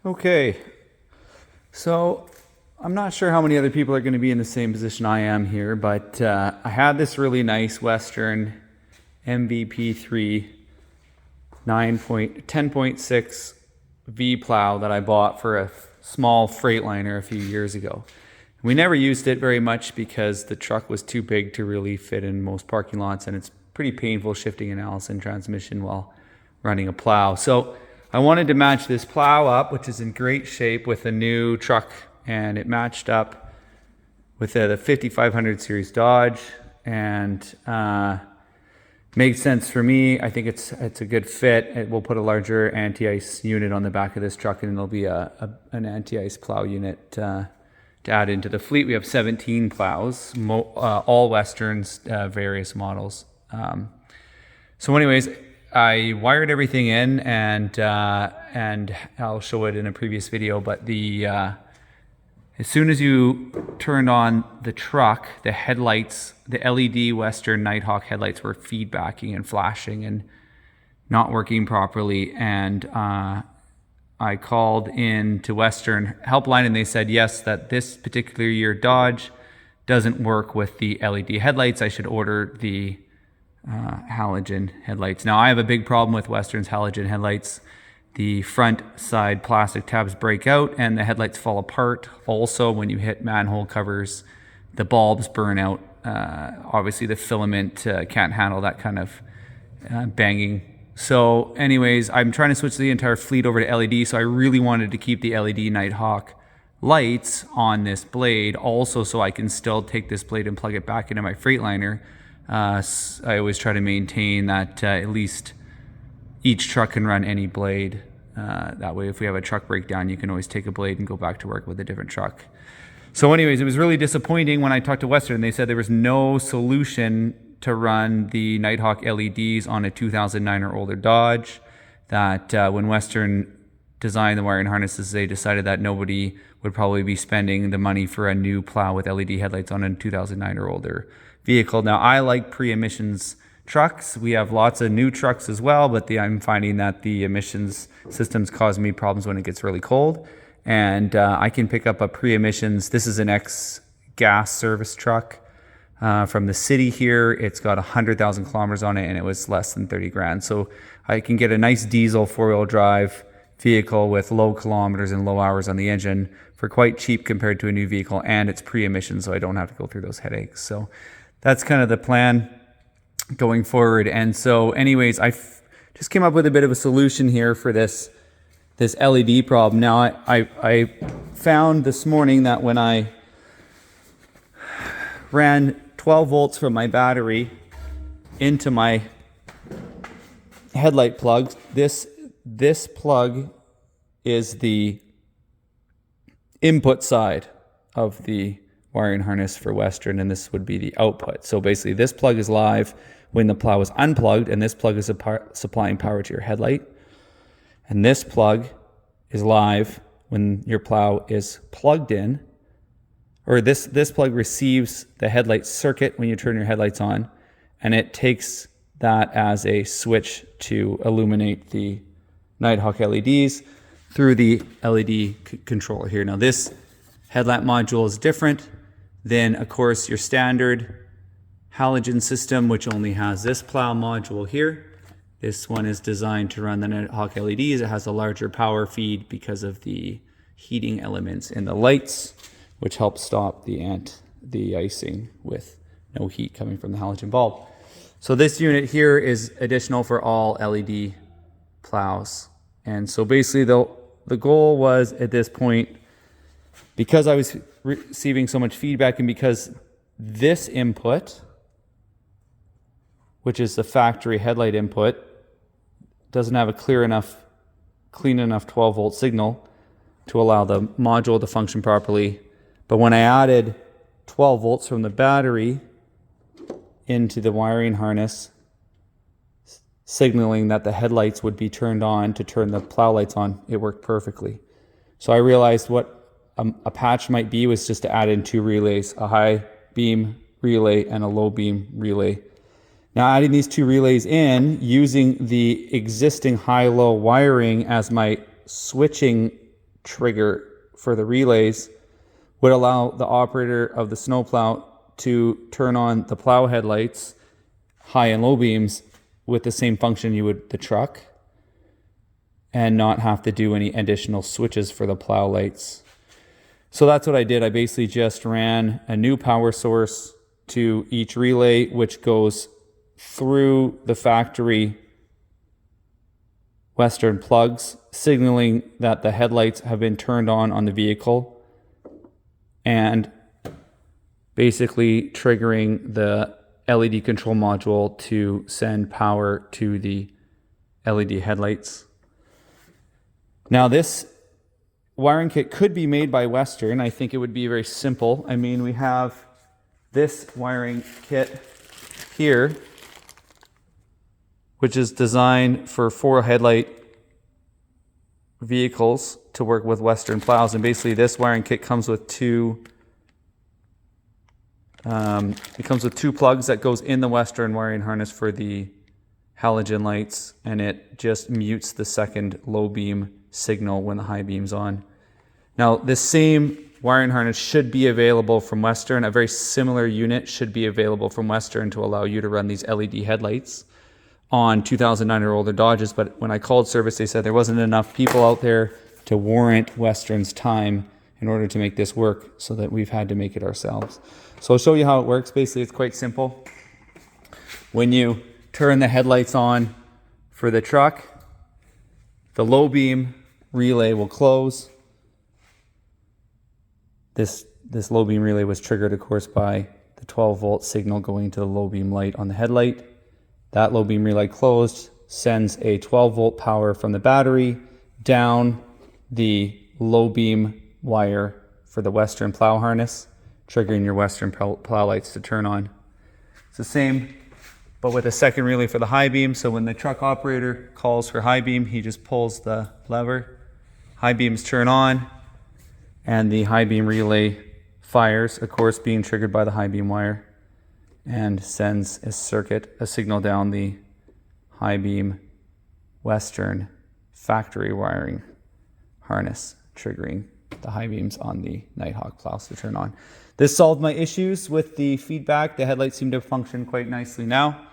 Okay, so I'm not sure how many other people are going to be in the same position I am here, but I had this really nice Western MVP3 10.6 V plow that I bought for a small Freightliner a few years ago. We never used it very much because the truck was too big to really fit in most parking lots, and it's pretty painful shifting an Allison transmission while running a plow. So I wanted to match this plow up, which is in great shape, with a new truck, and it matched up with the 5500 series Dodge, and made sense for me. I think it's a good fit. We'll put a larger anti-ice unit on the back of this truck, and there'll be an anti-ice plow unit to add into the fleet. We have 17 plows, all Westerns, various models. So anyways, I wired everything in, and I'll show it in a previous video, but as soon as you turned on the truck, the headlights, the LED Western Nighthawk headlights were feedbacking and flashing and not working properly. And I called in to Western Helpline, and they said, yes, that this particular year Dodge doesn't work with the LED headlights. I should order the halogen headlights. Now, I have a big problem with Western's halogen headlights. The front side plastic tabs break out and the headlights fall apart. Also, when you hit manhole covers, the bulbs burn out. Obviously, the filament can't handle that kind of banging. So anyways, I'm trying to switch the entire fleet over to LED, so I really wanted to keep the LED Nighthawk lights on this blade also, so I can still take this blade and plug it back into my Freightliner. I always try to maintain that at least each truck can run any blade. That way, if we have a truck breakdown, you can always take a blade and go back to work with a different truck. So anyways, it was really disappointing when I talked to Western. They said there was no solution to run the Nighthawk LEDs on a 2009 or older Dodge. That when Western designed the wiring harnesses, they decided that nobody would probably be spending the money for a new plow with LED headlights on a 2009 or older vehicle. Now, I like pre-emissions trucks. We have lots of new trucks as well, but I'm finding that the emissions systems cause me problems when it gets really cold. And I can pick up a pre-emissions. This is an ex-gas service truck from the city here. It's got 100,000 kilometers on it, and it was less than 30 grand. So I can get a nice diesel four-wheel drive vehicle with low kilometers and low hours on the engine for quite cheap compared to a new vehicle, and it's pre-emissions, so I don't have to go through those headaches. So that's kind of the plan going forward. And so anyways, I just came up with a bit of a solution here for this LED problem. Now, I found this morning that when I ran 12 volts from my battery into my headlight plug, this plug is the input side of the wiring harness for Western, and this would be the output. So basically, this plug is live when the plow is unplugged, and this plug is supplying power to your headlight. And this plug is live when your plow is plugged in, or this plug receives the headlight circuit when you turn your headlights on, and it takes that as a switch to illuminate the Nighthawk LEDs through the LED controller here. Now, this headlamp module is different than, of course, your standard halogen system, which only has this plow module here. This one is designed to run the Nighthawk LEDs. It has a larger power feed because of the heating elements in the lights, which helps stop the icing with no heat coming from the halogen bulb. So this unit here is additional for all LED plows. And so basically the goal was at this point, because I was receiving so much feedback, and because this input, which is the factory headlight input, doesn't have a clean enough 12 volt signal to allow the module to function properly. But when I added 12 volts from the battery into the wiring harness, signaling that the headlights would be turned on to turn the plow lights on, it worked perfectly. So I realized what a patch might be was just to add in two relays, a high beam relay and a low beam relay. Now, adding these two relays in, using the existing high-low wiring as my switching trigger for the relays would allow the operator of the snowplow to turn on the plow headlights, high and low beams, with the same function you would the truck, and not have to do any additional switches for the plow lights. So that's what I did. I basically just ran a new power source to each relay, which goes through the factory Western plugs, signaling that the headlights have been turned on the vehicle, and basically triggering the LED control module to send power to the LED headlights. Now this wiring kit could be made by Western. I think it would be very simple. I mean, we have this wiring kit here, which is designed for 4 headlight vehicles to work with Western plows. And basically this wiring kit comes with two plugs that goes in the Western wiring harness for the halogen lights, and it just mutes the second low beam signal when the high beam's on. Now, this same wiring harness should be available from Western. A very similar unit should be available from Western to allow you to run these LED headlights on 2009 or older Dodges. But when I called service, they said there wasn't enough people out there to warrant Western's time in order to make this work, so that we've had to make it ourselves. So I'll show you how it works. Basically, it's quite simple. When you turn the headlights on for the truck, the low beam relay will close. This low beam relay was triggered, of course, by the 12-volt signal going to the low beam light on the headlight. That low beam relay closed, sends a 12-volt power from the battery down the low beam wire for the Western plow harness, triggering your Western plow lights to turn on. It's the same, but with a second relay for the high beam. So when the truck operator calls for high beam, he just pulls the lever, high beams turn on, and the high beam relay fires, of course being triggered by the high beam wire, and sends a signal down the high beam Western factory wiring harness, triggering the high beams on the Nighthawk plows to turn on. This solved my issues with the feedback. The headlights seem to function quite nicely now.